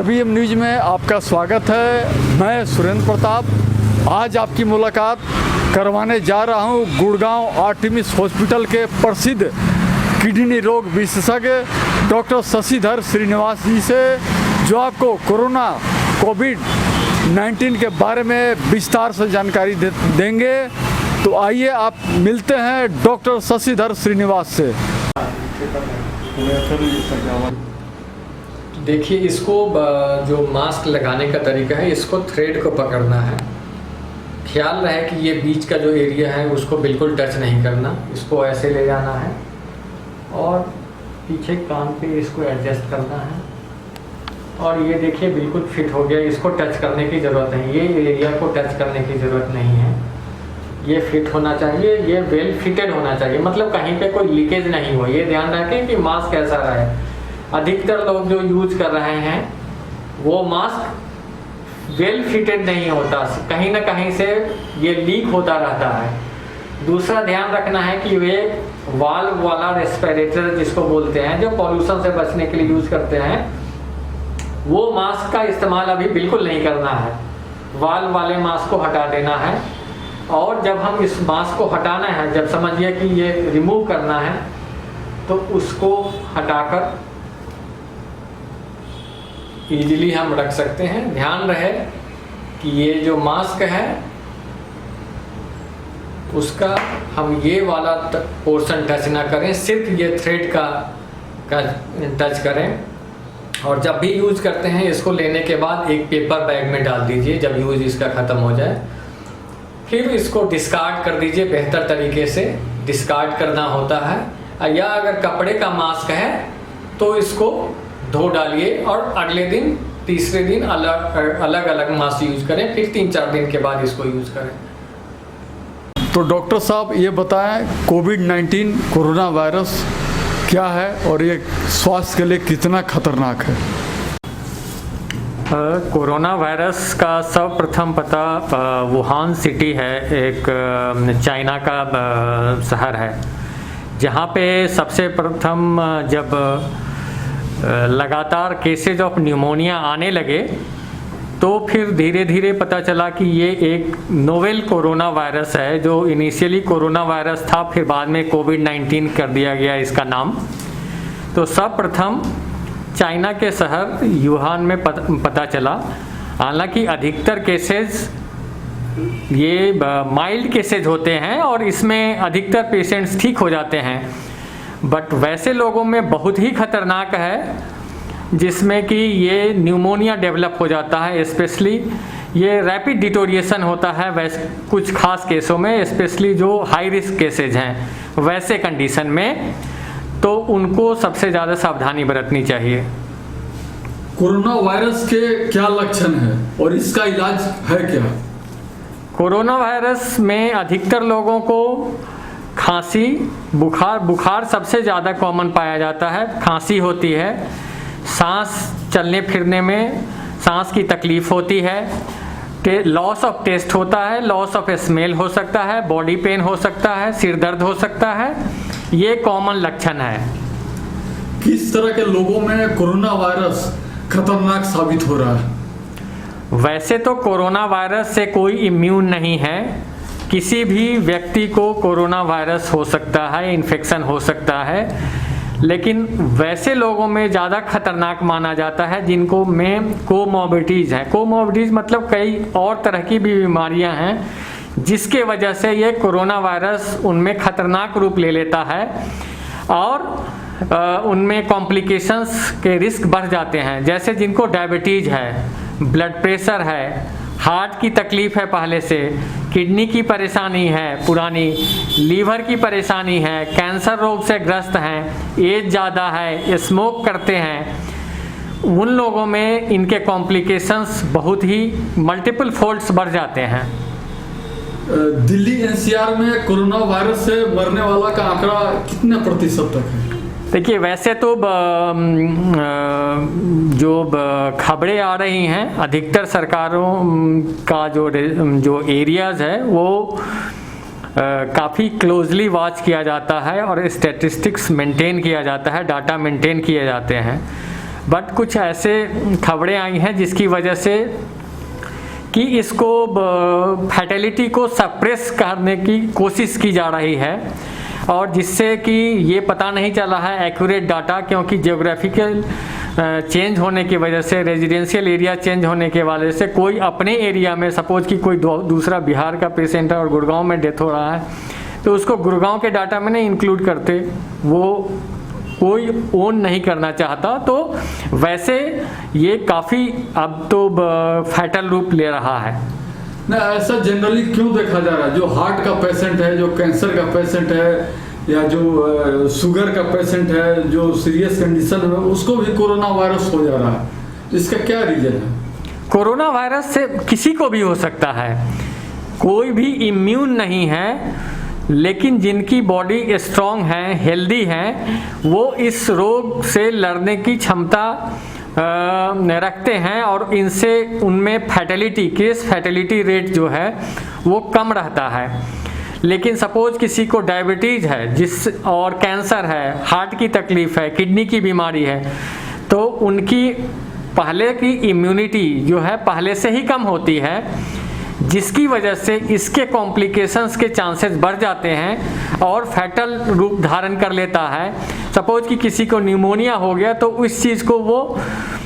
RBM news में आपका स्वागत है। मैं सुरेंद्र प्रताप आज आपकी मुलाकात करवाने जा रहा हूं गुड़गांव आर्टेमिस हॉस्पिटल के प्रसिद्ध किडनी रोग विशेषज्ञ डॉक्टर शशिधर श्रीनिवास जी से, जो आपको कोरोना कोविड-19 के बारे में विस्तार से जानकारी देंगे। तो आइए आप मिलते हैं डॉक्टर शशिधर श्रीनिवास से। देखिए, इसको जो मास्क लगाने का तरीका है, इसको थ्रेड को पकड़ना है। ख्याल रहे कि ये बीच का जो एरिया है उसको बिल्कुल टच नहीं करना, इसको ऐसे ले जाना है और पीछे कान पे इसको एडजस्ट करना है और ये देखिए बिल्कुल फिट हो गया। इसको टच करने की ज़रूरत नहीं, ये एरिया को टच करने की ज़रूरत नहीं है। ये फिट होना चाहिए, ये वेल फिटेड होना चाहिए, मतलब कहीं पे कोई लीकेज नहीं हो। ये ध्यान रखें कि मास्क कैसा रहे। अधिकतर लोग जो यूज कर रहे हैं वो मास्क वेल फिटेड नहीं होता, कहीं ना कहीं से ये लीक होता रहता है। दूसरा ध्यान रखना है कि वे वाल्व वाला रेस्पिरेटर जिसको बोलते हैं, जो पॉल्यूशन से बचने के लिए यूज करते हैं, वो मास्क का इस्तेमाल अभी बिल्कुल नहीं करना है। वाल्व वाले मास्क को हटा देना है और जब हम इस मास्क को हटाना है, जब समझिए कि ये रिमूव करना है, तो उसको हटाकर इजीली हम रख सकते हैं। ध्यान रहे कि ये जो मास्क है उसका हम ये वाला पोर्शन टच ना करें, सिर्फ ये थ्रेड का टच करें। और जब भी यूज करते हैं इसको लेने के बाद एक पेपर बैग में डाल दीजिए जब यूज इसका ख़त्म हो जाए। फिर इसको डिस्कार्ड कर दीजिए, बेहतर तरीके से डिस्कार्ड करना होता है। या अगर कपड़े का मास्क है तो इसको धो डालिए और अगले दिन तीसरे दिन अलग अलग मास्क यूज करें, फिर 3-4 दिन के बाद इसको यूज करें। तो डॉक्टर साहब ये बताएं, कोविड-19 कोरोना वायरस क्या है और ये स्वास्थ्य के लिए कितना खतरनाक है? कोरोना वायरस का सर्वप्रथम पता वुहान सिटी है, एक चाइना का शहर है, जहाँ पे सबसे प्रथम जब लगातार केसेज ऑफ न्यूमोनिया आने लगे तो फिर धीरे धीरे पता चला कि ये एक नोवेल कोरोना वायरस है, जो इनिशियली कोरोना वायरस था, फिर बाद में कोविड-19 कर दिया गया इसका नाम। तो सर्वप्रथम चाइना के शहर वुहान में पता चला। हालांकि अधिकतर केसेस ये माइल्ड केसेज होते हैं और इसमें अधिकतर पेशेंट्स ठीक हो जाते हैं, बट वैसे लोगों में बहुत ही खतरनाक है जिसमें कि ये न्यूमोनिया डेवलप हो जाता है। स्पेशली ये रैपिड डिटोरिएशन होता है वैसे कुछ खास केसों में, स्पेशली जो हाई रिस्क केसेज हैं वैसे कंडीशन में, तो उनको सबसे ज़्यादा सावधानी बरतनी चाहिए। कोरोना वायरस के क्या लक्षण हैं और इसका इलाज है क्या? कोरोना वायरस में अधिकतर लोगों को खांसी, बुखार सबसे ज़्यादा कॉमन पाया जाता है। खांसी होती है, सांस चलने फिरने में सांस की तकलीफ़ होती है, लॉस ऑफ टेस्ट होता है, लॉस ऑफ स्मेल हो सकता है, बॉडी पेन हो सकता है, सिर दर्द हो सकता है। ये कॉमन लक्षण है। किस तरह के लोगों में कोरोना वायरस खतरनाक साबित हो रहा है? वैसे तो कोरोना वायरस से कोई इम्यून नहीं है, किसी भी व्यक्ति को कोरोना वायरस हो सकता है, इन्फेक्शन हो सकता है, लेकिन वैसे लोगों में ज़्यादा खतरनाक माना जाता है जिनको में कोमॉर्बिडिटीज़ हैं। कोमॉर्बिडिटीज़ मतलब कई और तरह की भी बीमारियां हैं जिसके वजह से ये कोरोना वायरस उनमें खतरनाक रूप ले लेता है और उनमें कॉम्प्लिकेशंस के रिस्क बढ़ जाते हैं। जैसे जिनको डायबिटीज़ है, ब्लड प्रेशर है, हार्ट की तकलीफ़ है पहले से, किडनी की परेशानी है पुरानी, लीवर की परेशानी है, कैंसर रोग से ग्रस्त हैं, एज ज़्यादा है, स्मोक करते हैं, उन लोगों में इनके कॉम्प्लिकेशंस बहुत ही मल्टीपल फोल्ड्स बढ़ जाते हैं। दिल्ली NCR में कोरोना वायरस से मरने वाला का आंकड़ा कितने प्रतिशत तक है? देखिए, वैसे तो जो खबरें आ रही हैं, अधिकतर सरकारों का जो एरियाज़ है वो काफ़ी क्लोजली वॉच किया जाता है और स्टैटिस्टिक्स मेंटेन किया जाता है, डाटा मेंटेन किए जाते हैं। बट कुछ ऐसे खबरें आई हैं जिसकी वजह से कि इसको फैटेलिटी को सप्रेस करने की कोशिश की जा रही है, और जिससे कि ये पता नहीं चला है एक्यूरेट डाटा, क्योंकि जियोग्राफिकल चेंज होने की वजह से, रेजिडेंशियल एरिया चेंज होने के वजह से कोई अपने एरिया में सपोज कि कोई दूसरा बिहार का पेशेंट है और गुड़गांव में डेथ हो रहा है, तो उसको गुड़गांव के डाटा में नहीं इंक्लूड करते, वो कोई ओन नहीं करना चाहता। तो वैसे ये काफ़ी अब तो फैटल रूप ले रहा है। ना ऐसा जनरली क्यों देखा जा रहा है? जो हार्ट का पेशेंट है, जो कैंसर का पेशेंट है, या जो शुगर का पेशेंट है, जो सीरियस कंडीशन में, उसको भी कोरोना वायरस हो जा रहा है, तो इसका क्या रीजन है? कोरोना वायरस से किसी को भी हो सकता है, कोई भी इम्यून नहीं है, लेकिन जिनकी बॉडी स्ट्रांग है, हेल्दी है, वो इस रोग से लड़ने की क्षमता रखते हैं, और इनसे उनमें फैटेलिटी रेट जो है वो कम रहता है। लेकिन सपोज किसी को डायबिटीज़ है और कैंसर है, हार्ट की तकलीफ़ है, किडनी की बीमारी है, तो उनकी पहले की इम्यूनिटी जो है पहले से ही कम होती है, जिसकी वजह से इसके कॉम्प्लिकेशंस के चांसेस बढ़ जाते हैं और फैटल रूप धारण कर लेता है। सपोज कि किसी को न्यूमोनिया हो गया, तो उस चीज़ को वो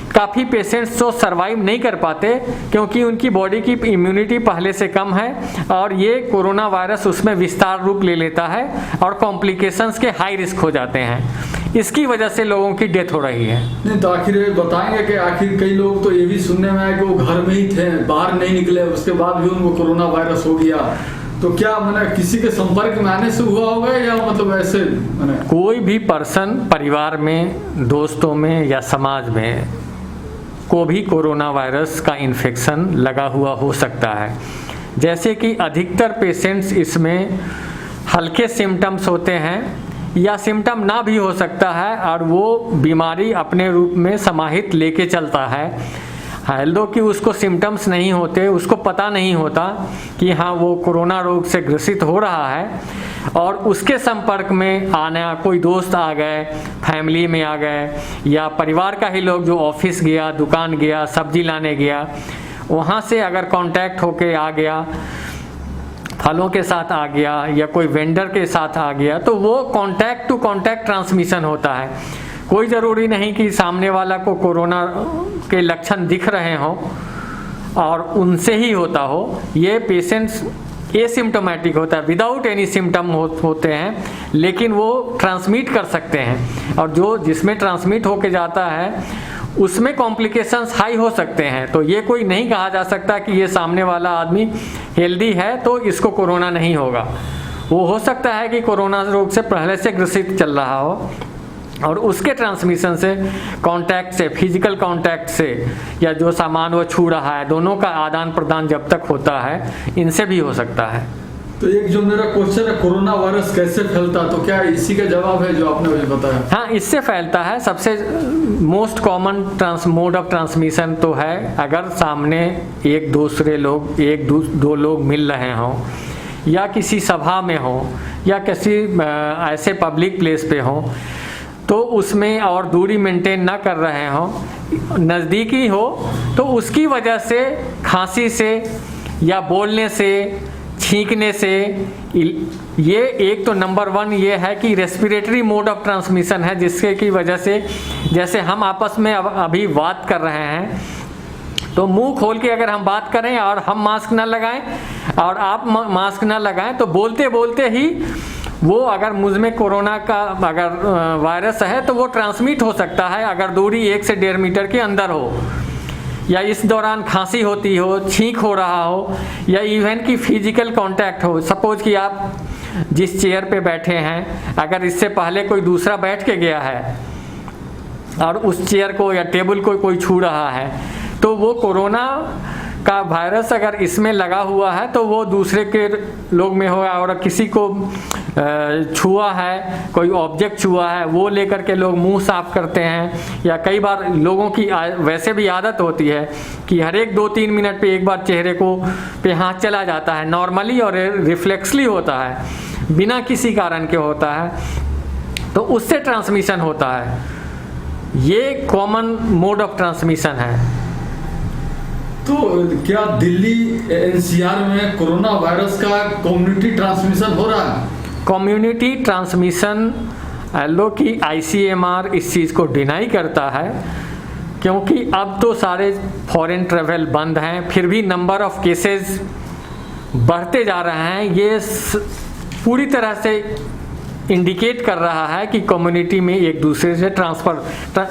काफ़ी पेशेंट्स तो सरवाइव नहीं कर पाते, क्योंकि उनकी बॉडी की इम्यूनिटी पहले से कम है, और ये कोरोना वायरस उसमें विस्तार रूप ले लेता है और कॉम्प्लिकेशंस के हाई रिस्क हो जाते हैं। इसकी वजह से लोगों की डेथ हो रही है। नहीं तो आखिर बताएंगे कि आखिर कई लोग तो ये भी सुनने में आए कि वो घर में ही थे, बाहर नहीं निकले, उसके बाद भी उनको कोरोना वायरस हो गया, तो क्या मैंने किसी के संपर्क में आने से हुआ होगा, या मतलब ऐसे मैंने कोई भी पर्सन परिवार में, दोस्तों में या समाज में को भी कोरोना वायरस का इन्फेक्शन लगा हुआ हो सकता है। जैसे कि अधिकतर पेशेंट्स इसमें हल्के सिम्टम्स होते हैं, या सिम्टम ना भी हो सकता है, और वो बीमारी अपने रूप में समाहित लेके चलता है। हेल्दो कि उसको सिम्टम्स नहीं होते, उसको पता नहीं होता कि हाँ वो कोरोना रोग से ग्रसित हो रहा है, और उसके संपर्क में आना, कोई दोस्त आ गए, फैमिली में आ गए, या परिवार का ही लोग जो ऑफिस गया, दुकान गया, सब्जी लाने गया, वहाँ से अगर कांटेक्ट होके आ गया, फलों के साथ आ गया, या कोई वेंडर के साथ आ गया, तो वो कांटेक्ट टू कांटेक्ट ट्रांसमिशन होता है। कोई ज़रूरी नहीं कि सामने वाला को कोरोना के लक्षण दिख रहे हों और उनसे ही होता हो। ये पेशेंट्स एसिम्टोमेटिक होता है, विदाउट एनी सिम्टम होते हैं, लेकिन वो ट्रांसमिट कर सकते हैं, और जो जिसमें ट्रांसमिट होके जाता है उसमें कॉम्प्लिकेशंस हाई हो सकते हैं। तो ये कोई नहीं कहा जा सकता कि ये सामने वाला आदमी हेल्दी है तो इसको कोरोना नहीं होगा। वो हो सकता है कि कोरोना रोग से पहले से ग्रसित चल रहा हो, और उसके ट्रांसमिशन से, कांटेक्ट से, फिजिकल कांटेक्ट से, या जो सामान वो छू रहा है, दोनों का आदान प्रदान जब तक होता है, इनसे भी हो सकता है। तो एक जो मेरा क्वेश्चन है, कोरोना वायरस कैसे फैलता, तो क्या इसी का जवाब है जो आपने मुझे बताया? हाँ, इससे फैलता है। सबसे most common mode of transmission तो है अगर सामने एक दो लोग मिल रहे हों, या किसी सभा में हो, या किसी ऐसे पब्लिक प्लेस पे हो, तो उसमें और दूरी मेंटेन ना कर रहे हो, नज़दीकी हो, तो उसकी वजह से खांसी से या बोलने से, छींकने से, ये एक तो नंबर 1 ये है कि रेस्पिरेटरी मोड ऑफ ट्रांसमिशन है, जिसके की वजह से जैसे हम आपस में अभी बात कर रहे हैं, तो मुंह खोल के अगर हम बात करें और हम मास्क ना लगाएं और आप मास्क ना लगाएं, तो बोलते बोलते ही वो अगर मुझ में कोरोना का अगर वायरस है तो वो ट्रांसमिट हो सकता है, अगर दूरी 1 से 1.5 मीटर के अंदर हो, या इस दौरान खांसी होती हो, छींक हो रहा हो, या इवन की फिजिकल कांटेक्ट हो। सपोज कि आप जिस चेयर पे बैठे हैं, अगर इससे पहले कोई दूसरा बैठ के गया है और उस चेयर को या टेबल को कोई छू रहा है, तो वो कोरोना का वायरस अगर इसमें लगा हुआ है तो वो दूसरे के लोग में होगा। और किसी को छुआ है, कोई ऑब्जेक्ट छुआ है, वो लेकर के लोग मुंह साफ करते हैं, या कई बार लोगों की वैसे भी आदत होती है कि हर एक 2-3 मिनट पे एक बार चेहरे को पे हाथ चला जाता है, नॉर्मली और रिफ्लेक्सली होता है, बिना किसी कारण के होता है, तो उससे ट्रांसमिशन होता है। ये कॉमन मोड ऑफ ट्रांसमिशन है। तो क्या दिल्ली एनसीआर में कोरोना वायरस का कम्युनिटी ट्रांसमिशन हो रहा है? कम्युनिटी ट्रांसमिशन लो कि ICMR इस चीज़ को डिनाई करता है, क्योंकि अब तो सारे फॉरेन ट्रेवल बंद हैं, फिर भी नंबर ऑफ केसेस बढ़ते जा रहे हैं। ये पूरी तरह से इंडिकेट कर रहा है कि कम्युनिटी में एक दूसरे से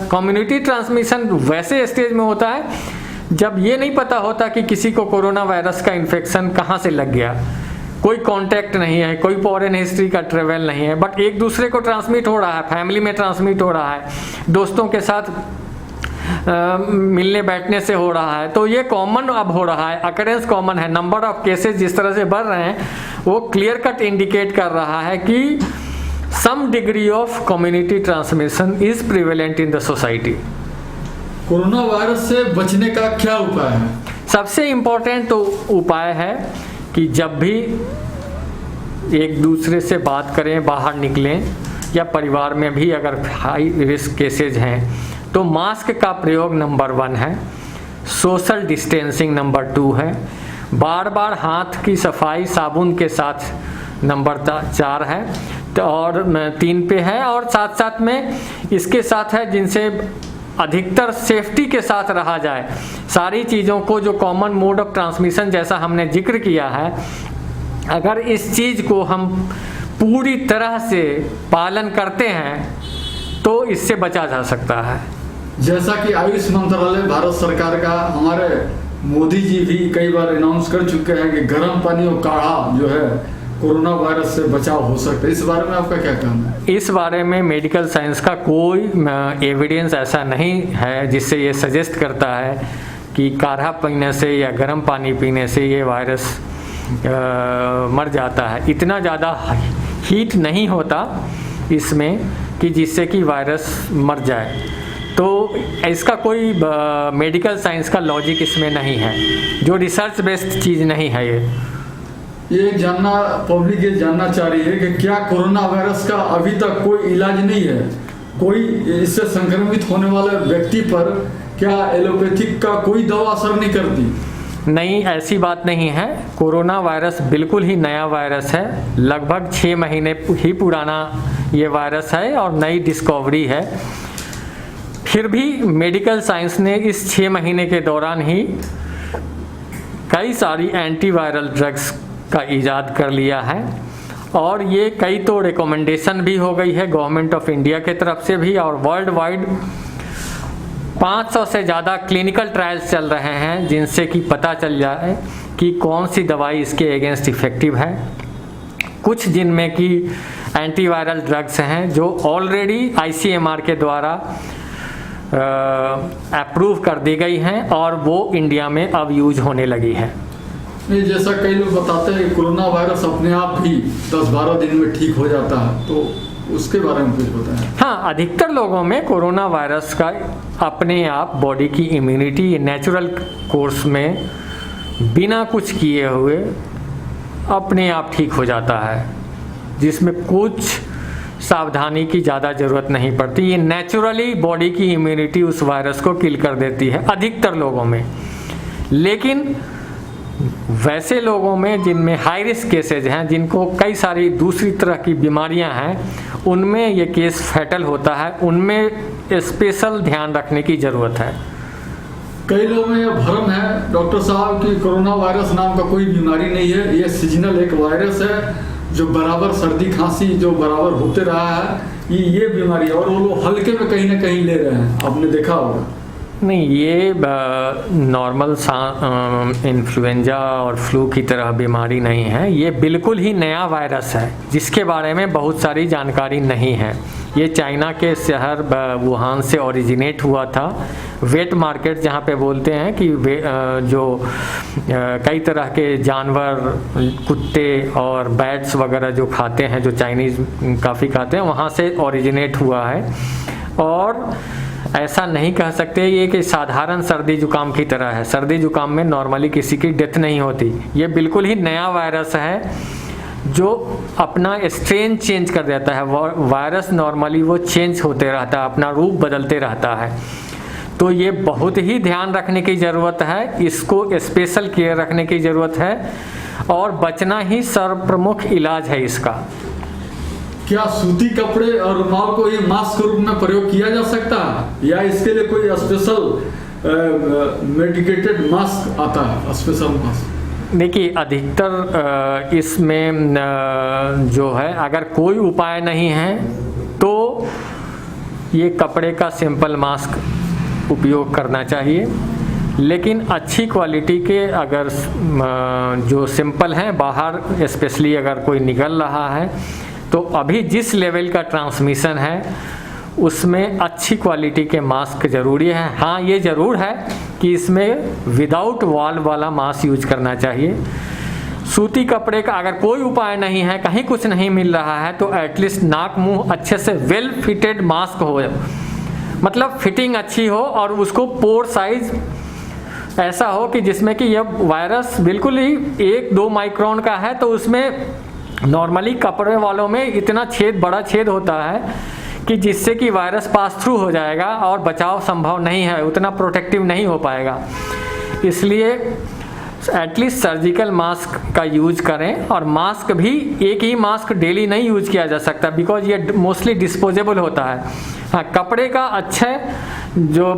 कम्युनिटी ट्रांसमिशन वैसे स्टेज में होता है जब ये नहीं पता होता कि किसी को कोरोना वायरस का इन्फेक्शन कहाँ से लग गया, कोई कांटेक्ट नहीं है, कोई फॉरेन हिस्ट्री का ट्रेवल नहीं है, बट एक दूसरे को ट्रांसमिट हो रहा है, फैमिली में ट्रांसमिट हो रहा है, दोस्तों के साथ मिलने बैठने से हो रहा है। तो ये कॉमन अब हो रहा है, अकरेंस कॉमन है। नंबर ऑफ केसेस जिस तरह से बढ़ रहे हैं वो क्लियर कट इंडिकेट कर रहा है कि some degree of community transmission is prevalent in the society. Corona virus से बचने का क्या उपाय है? सबसे इम्पोर्टेंट तो उपाय है कि जब भी एक दूसरे से बात करें, बाहर निकलें, या परिवार में भी अगर हाई रिस्क केसेज हैं तो मास्क का प्रयोग नंबर 1 है, सोशल डिस्टेंसिंग नंबर 2 है, बार बार हाथ की सफाई साबुन के साथ नंबर 4 है, तो और 3 पे है, और साथ साथ में इसके साथ है जिनसे अधिकतर सेफ्टी के साथ रहा जाए। सारी चीज़ों को जो कॉमन मोड ऑफ ट्रांसमिशन जैसा हमने जिक्र किया है, अगर इस चीज़ को हम पूरी तरह से पालन करते हैं तो इससे बचा जा सकता है। जैसा कि आयुष मंत्रालय भारत सरकार का, हमारे मोदी जी भी कई बार अनाउंस कर चुके हैं कि गर्म पानी और काढ़ा जो है कोरोना वायरस से बचाव हो सकता है। इस बारे में आपका क्या कहना है? इस बारे में मेडिकल साइंस का कोई एविडेंस ऐसा नहीं है जिससे ये सजेस्ट करता है कि काढ़ा पीने से या गर्म पानी पीने से ये वायरस मर जाता है। इतना ज़्यादा हीट नहीं होता इसमें कि जिससे कि वायरस मर जाए, तो इसका कोई मेडिकल साइंस का लॉजिक इसमें नहीं है, जो रिसर्च बेस्ड चीज़ नहीं है। ये पब्लिक ये जानना चाह रही है कि क्या कोरोना वायरस का अभी तक कोई इलाज नहीं है? कोई इससे संक्रमित होने वाले व्यक्ति पर क्या एलोपैथिक का कोई दवा असर नहीं करती? नहीं, ऐसी बात नहीं है। कोरोना वायरस बिल्कुल ही नया वायरस है, लगभग 6 महीने ही पुराना ये वायरस है और नई डिस्कवरी है। फिर भी मेडिकल साइंस ने इस 6 महीने के दौरान ही कई सारी एंटीवायरल ड्रग्स का ईजाद कर लिया है, और ये कई तो रिकमेंडेशन भी हो गई है गवर्नमेंट ऑफ इंडिया के तरफ से भी, और वर्ल्ड वाइड 500 से ज़्यादा क्लिनिकल ट्रायल्स चल रहे हैं जिनसे कि पता चल जाए कि कौन सी दवाई इसके अगेंस्ट इफ़ेक्टिव है। कुछ जिनमें कि एंटीवायरल ड्रग्स हैं जो ऑलरेडी ICMR के द्वारा अप्रूव कर दी गई हैं और वो इंडिया में अब यूज होने लगी है। नहीं, जैसा कई लोग बताते हैं कोरोना वायरस अपने आप ही 10-12 दिन में ठीक हो जाता है, तो उसके बारे में कुछ बताएं। हाँ, अधिकतर लोगों में कोरोना वायरस का अपने आप बॉडी की इम्यूनिटी नेचुरल कोर्स में बिना कुछ किए हुए अपने आप ठीक हो जाता है, जिसमें कुछ सावधानी की ज़्यादा ज़रूरत नहीं पड़ती। ये नेचुरली बॉडी की इम्यूनिटी उस वायरस को किल कर देती है अधिकतर लोगों में। लेकिन वैसे लोगों में जिनमें हाई रिस्क केसेज हैं, जिनको कई सारी दूसरी तरह की बीमारियां हैं, उनमें ये केस फैटल होता है, उनमें स्पेशल ध्यान रखने की ज़रूरत है। कई लोगों में यह भ्रम है डॉक्टर साहब कि कोरोना वायरस नाम का कोई बीमारी नहीं है, ये सीजनल एक वायरस है जो बराबर सर्दी खांसी जो बराबर होते रहा है, ये बीमारी है, और वो लोग हल्के में कहीं ना कहीं ले रहे हैं, आपने देखा होगा। नहीं, ये नॉर्मल इन्फ्लुएंजा और फ्लू की तरह बीमारी नहीं है। ये बिल्कुल ही नया वायरस है जिसके बारे में बहुत सारी जानकारी नहीं है। ये चाइना के शहर वुहान से ओरिजिनेट हुआ था। वेट मार्केट जहाँ पे बोलते हैं कि जो कई तरह के जानवर, कुत्ते और बैट्स वगैरह जो खाते हैं, जो चाइनीज़ काफ़ी खाते हैं, वहाँ से ओरिजिनेट हुआ है। और ऐसा नहीं कह सकते ये कि साधारण सर्दी जुकाम की तरह है। सर्दी जुकाम में नॉर्मली किसी की डेथ नहीं होती। ये बिल्कुल ही नया वायरस है जो अपना स्ट्रेन चेंज कर देता है। वायरस नॉर्मली वो चेंज होते रहता है, अपना रूप बदलते रहता है। तो ये बहुत ही ध्यान रखने की ज़रूरत है, इसको स्पेशल केयर रखने की ज़रूरत है और बचना ही सर्वप्रमुख इलाज है इसका। क्या सूती कपड़े और रुमाल को ही मास्क के रूप में प्रयोग किया जा सकता है या इसके लिए कोई स्पेशल मेडिकेटेड मास्क आता है, स्पेशल मास्क? देखिए, अधिकतर इसमें जो है, अगर कोई उपाय नहीं है तो ये कपड़े का सिंपल मास्क उपयोग करना चाहिए। लेकिन अच्छी क्वालिटी के अगर जो सिंपल हैं, बाहर स्पेशली अगर कोई निकल रहा है तो अभी जिस लेवल का ट्रांसमिशन है उसमें अच्छी क्वालिटी के मास्क ज़रूरी है। हाँ, ये ज़रूर है कि इसमें विदाउट वॉल वाला मास्क यूज करना चाहिए। सूती कपड़े का अगर कोई उपाय नहीं है, कहीं कुछ नहीं मिल रहा है, तो एटलीस्ट नाक मुंह अच्छे से वेल फिटेड मास्क हो, मतलब फिटिंग अच्छी हो और उसको पोर साइज ऐसा हो कि जिसमें कि यह वायरस बिल्कुल ही 1-2 माइक्रोन का है, तो उसमें नॉर्मली कपड़े वालों में इतना छेद, बड़ा छेद होता है कि जिससे कि वायरस पास थ्रू हो जाएगा और बचाव संभव नहीं है, उतना प्रोटेक्टिव नहीं हो पाएगा। इसलिए एटलीस्ट सर्जिकल मास्क का यूज करें। और मास्क भी एक ही मास्क डेली नहीं यूज किया जा सकता, बिकॉज ये मोस्टली डिस्पोजेबल होता है। हाँ, कपड़े का अच्छा जो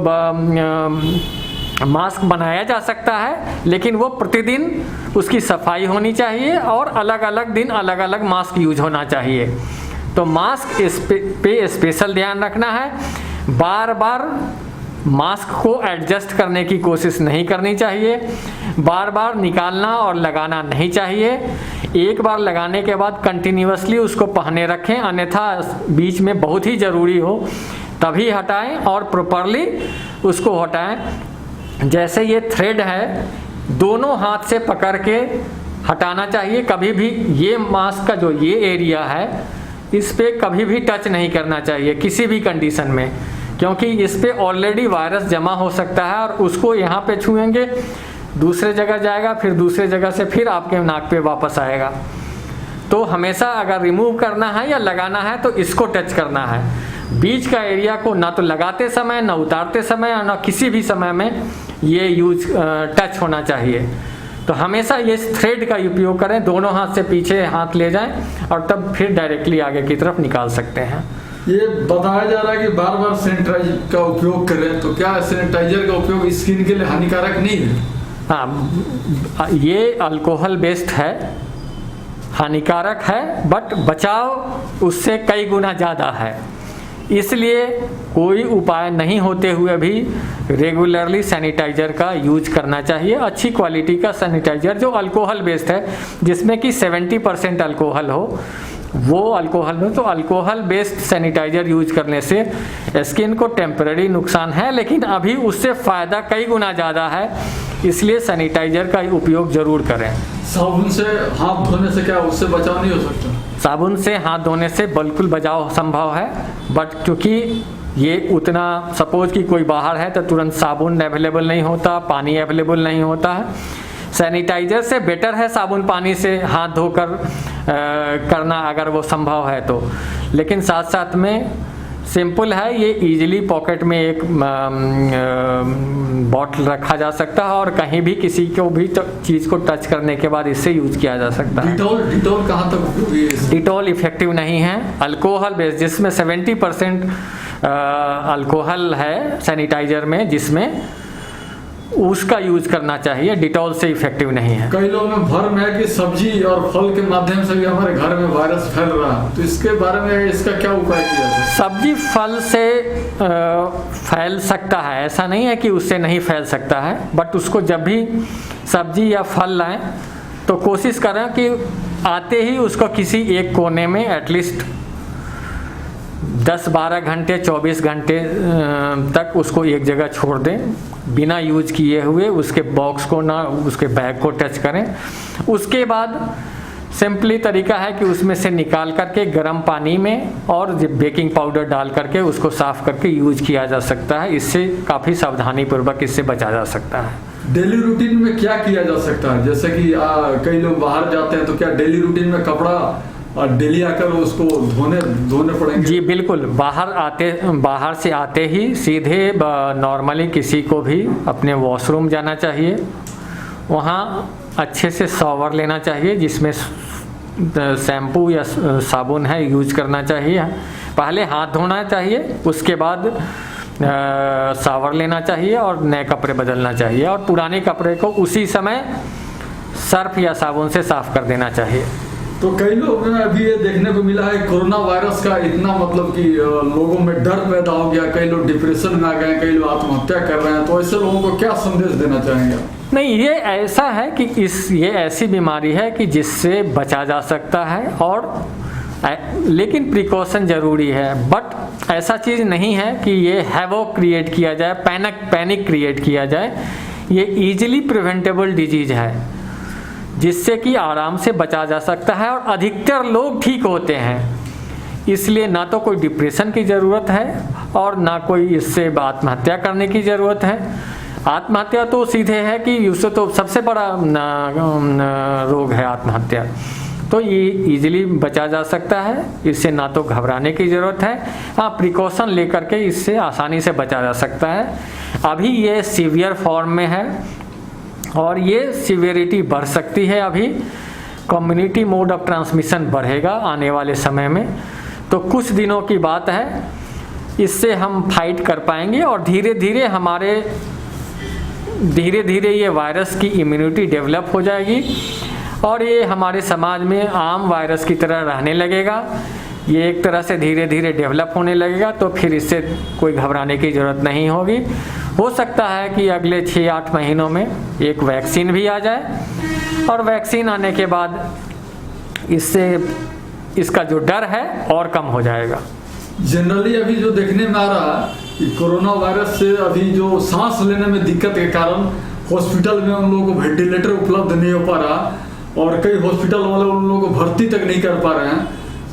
मास्क बनाया जा सकता है, लेकिन वो प्रतिदिन उसकी सफाई होनी चाहिए और अलग अलग दिन अलग अलग मास्क यूज होना चाहिए। तो मास्क पे स्पेशल ध्यान रखना है। बार बार मास्क को एडजस्ट करने की कोशिश नहीं करनी चाहिए, बार बार निकालना और लगाना नहीं चाहिए। एक बार लगाने के बाद कंटिन्यूअसली उसको पहने रखें, अन्यथा बीच में बहुत ही ज़रूरी हो तभी हटाएं और प्रॉपरली उसको हटाएं। जैसे ये थ्रेड है, दोनों हाथ से पकड़ के हटाना चाहिए। कभी भी ये मास्क का जो ये एरिया है, इस पे कभी भी टच नहीं करना चाहिए किसी भी कंडीशन में, क्योंकि इस पे ऑलरेडी वायरस जमा हो सकता है और उसको यहाँ पे छुएंगे, दूसरे जगह जाएगा, फिर दूसरे जगह से फिर आपके नाक पे वापस आएगा। तो हमेशा अगर रिमूव करना है या लगाना है तो इसको टच करना है। बीच का एरिया को ना तो लगाते समय, ना उतारते समय, और ना किसी भी समय में ये यूज टच होना चाहिए। तो हमेशा ये थ्रेड का उपयोग करें, दोनों हाथ से पीछे हाथ ले जाएं और तब फिर डायरेक्टली आगे की तरफ निकाल सकते हैं। ये बताया जा रहा है कि बार बार सैनिटाइजर का उपयोग करें, तो क्या सैनिटाइजर का उपयोग स्किन के लिए हानिकारक नहीं है? हाँ, ये अल्कोहल बेस्ड है, हानिकारक है, बट बचाव उससे कई गुना ज़्यादा है। इसलिए कोई उपाय नहीं होते हुए भी रेगुलरली सैनिटाइज़र का यूज करना चाहिए। अच्छी क्वालिटी का सैनिटाइज़र जो अल्कोहल बेस्ड है, जिसमें कि 70% अल्कोहल हो, वो अल्कोहल में, तो अल्कोहल बेस्ड सैनिटाइज़र यूज करने से स्किन को टेम्पररी नुकसान है, लेकिन अभी उससे फ़ायदा कई गुना ज़्यादा है। इसलिए सैनिटाइज़र का उपयोग ज़रूर करें। साबुन से हाथ धोने से क्या उससे बचाव नहीं हो सकता? साबुन से हाथ धोने से बिल्कुल बचाव संभव है, बट क्योंकि ये उतना, सपोज कि कोई बाहर है तो तुरंत साबुन अवेलेबल नहीं होता, पानी अवेलेबल नहीं होता है। सैनिटाइज़र से बेटर है साबुन पानी से हाथ धोकर करना, अगर वो संभव है तो। लेकिन साथ साथ में सिंपल है, ये इजीली पॉकेट में एक बॉटल रखा जा सकता है और कहीं भी किसी को भी चीज़ को टच करने के बाद इससे यूज किया जा सकता है। डिटॉल कहाँ तक उपयोगी है? डिटॉल इफेक्टिव नहीं है। अल्कोहल बेस्ड, जिसमें 70% अल्कोहल है सैनिटाइज़र में, जिसमें उसका यूज करना चाहिए। डिटॉल से इफेक्टिव नहीं है। कई लोगों में भ्रम है कि सब्जी और फल के माध्यम से भी हमारे घर में वायरस फैल रहा है, तो इसके बारे में इसका क्या उपाय किया जाए? सब्जी फल से फैल सकता है, ऐसा नहीं है कि उससे नहीं फैल सकता है, बट उसको जब भी सब्जी या फल लाएं तो कोशिश करें कि आते ही उसको किसी एक कोने में एटलीस्ट 10-12 घंटे 24 घंटे तक उसको एक जगह छोड़ दें, बिना यूज किए हुए। उसके बॉक्स को ना, उसके बैग को टच करें। उसके बाद सिंपली तरीका है कि उसमें से निकाल करके गर्म पानी में और बेकिंग पाउडर डाल करके उसको साफ़ करके यूज किया जा सकता है। इससे काफ़ी सावधानी पूर्वक इससे बचा जा सकता है। डेली रूटीन में क्या किया जा सकता है? जैसे कि कई लोग बाहर जाते हैं तो क्या डेली रूटीन में कपड़ा डेली आकर उसको धोने पड़ेंगे? जी बिल्कुल, बाहर से आते ही सीधे नॉर्मली किसी को भी अपने वॉशरूम जाना चाहिए, वहाँ अच्छे से शॉवर लेना चाहिए जिसमें शैम्पू या साबुन है यूज करना चाहिए। पहले हाथ धोना चाहिए, उसके बाद शावर लेना चाहिए और नए कपड़े बदलना चाहिए और पुराने कपड़े को उसी समय सर्फ या साबुन से साफ कर देना चाहिए। तो कई लोग में अभी ये देखने को मिला है कोरोना वायरस का इतना मतलब कि लोगों में डर पैदा हो गया, कई लोग डिप्रेशन में आ गए, कई लोग आत्महत्या कर रहे हैं, तो ऐसे लोगों को क्या संदेश देना चाहेंगे? नहीं, ये ऐसा है कि ये ऐसी बीमारी है कि जिससे बचा जा सकता है और लेकिन प्रिकॉशन ज़रूरी है। बट ऐसा चीज़ नहीं है कि ये हैवोक क्रिएट किया जाए, पैनिक क्रिएट किया जाए। ये ईजिली प्रिवेंटेबल डिजीज है जिससे कि आराम से बचा जा सकता है और अधिकतर लोग ठीक होते हैं। इसलिए ना तो कोई डिप्रेशन की ज़रूरत है और ना कोई इससे आत्महत्या करने की ज़रूरत है। आत्महत्या तो सीधे है कि उससे तो सबसे बड़ा रोग है आत्महत्या, तो ये इजीली बचा जा सकता है। इससे ना तो घबराने की ज़रूरत है, हाँ प्रिकॉशन लेकर के इससे आसानी से बचा जा सकता है। अभी ये सीवियर फॉर्म में है और ये सीवियरिटी बढ़ सकती है। अभी कम्युनिटी मोड ऑफ ट्रांसमिशन बढ़ेगा आने वाले समय में, तो कुछ दिनों की बात है, इससे हम फाइट कर पाएंगे और धीरे धीरे ये वायरस की इम्यूनिटी डेवलप हो जाएगी और ये हमारे समाज में आम वायरस की तरह रहने लगेगा। ये एक तरह से धीरे धीरे डेवलप होने लगेगा, तो फिर इससे कोई घबराने की ज़रूरत नहीं होगी। हो सकता है कि अगले 6-8 महीनों में एक वैक्सीन भी आ जाए और वैक्सीन आने के बाद इसका जो डर है और कम हो जाएगा। जनरली अभी जो देखने में आ रहा है कि कोरोना वायरस से अभी जो सांस लेने में दिक्कत के कारण हॉस्पिटल में उन लोगों को वेंटिलेटर उपलब्ध नहीं हो पा रहा और कई हॉस्पिटल वाले उन लोगों को भर्ती तक नहीं कर पा रहे हैं।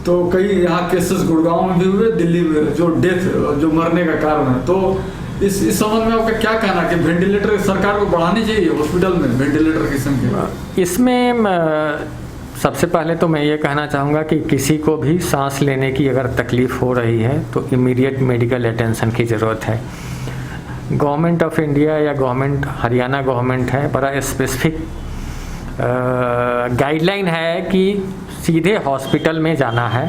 तो कई यहाँ केसेस गुड़गांव में भी हुए, दिल्ली में जो मरने का कारण है। तो इस संबंध में आपका क्या कहना है कि वेंटिलेटर सरकार को बढ़ानी चाहिए हॉस्पिटल में वेंटिलेटर की संख्या? इसमें सबसे पहले तो मैं ये कहना चाहूँगा कि किसी को भी सांस लेने की अगर तकलीफ़ हो रही है तो इमीडिएट मेडिकल अटेंशन की ज़रूरत है। गवर्नमेंट ऑफ इंडिया या हरियाणा गवर्नमेंट है, बड़ा स्पेसिफिक गाइडलाइन है कि सीधे हॉस्पिटल में जाना है,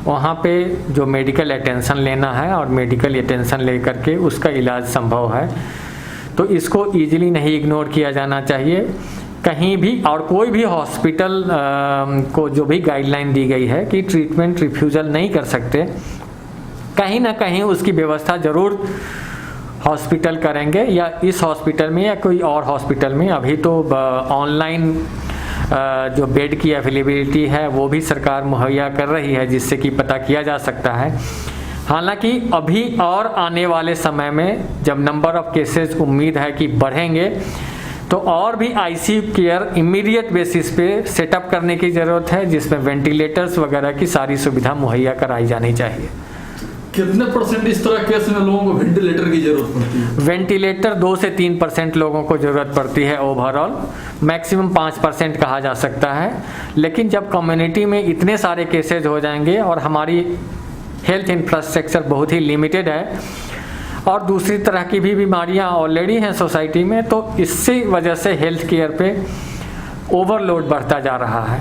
वहाँ पे जो मेडिकल अटेंशन लेना है और मेडिकल अटेंशन ले करके उसका इलाज संभव है। तो इसको ईजिली नहीं इग्नोर किया जाना चाहिए कहीं भी। और कोई भी हॉस्पिटल को जो भी गाइडलाइन दी गई है कि ट्रीटमेंट रिफ्यूज़ल नहीं कर सकते, कहीं ना कहीं उसकी व्यवस्था ज़रूर हॉस्पिटल करेंगे, या इस हॉस्पिटल में या कोई और हॉस्पिटल में। अभी तो ऑनलाइन जो बेड की अवेलेबिलिटी है वो भी सरकार मुहैया कर रही है, जिससे कि पता किया जा सकता है। हालांकि अभी और आने वाले समय में जब नंबर ऑफ केसेस उम्मीद है कि बढ़ेंगे, तो और भी आईसीयू केयर इमीडिएट बेसिस पे सेटअप करने की ज़रूरत है, जिसमें वेंटिलेटर्स वगैरह की सारी सुविधा मुहैया कराई जानी चाहिए। कितने % इस तरह केस में लोगों को वेंटिलेटर की जरूरत पड़ती है? वेंटिलेटर 2 से 3% लोगों को ज़रूरत पड़ती है ओवरऑल, मैक्सिमम 5% कहा जा सकता है। लेकिन जब कम्युनिटी में इतने सारे केसेज हो जाएंगे और हमारी हेल्थ इंफ्रास्ट्रक्चर बहुत ही लिमिटेड है और दूसरी तरह की भी बीमारियां ऑलरेडी हैं सोसाइटी में, तो इसी वजह से हेल्थ केयर पे ओवरलोड बढ़ता जा रहा है।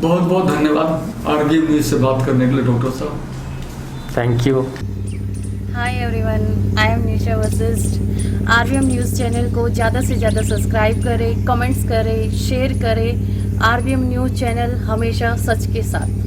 बहुत बहुत धन्यवाद आरबीएम न्यूज़ से बात करने के लिए डॉक्टर साहब। Thank you. Hi everyone, I am Nisha Vashishtha. RBM news channel को ज़्यादा से ज़्यादा सब्सक्राइब करें, कमेंट्स करें, शेयर करें। आरबीएम न्यूज़ चैनल हमेशा सच के साथ।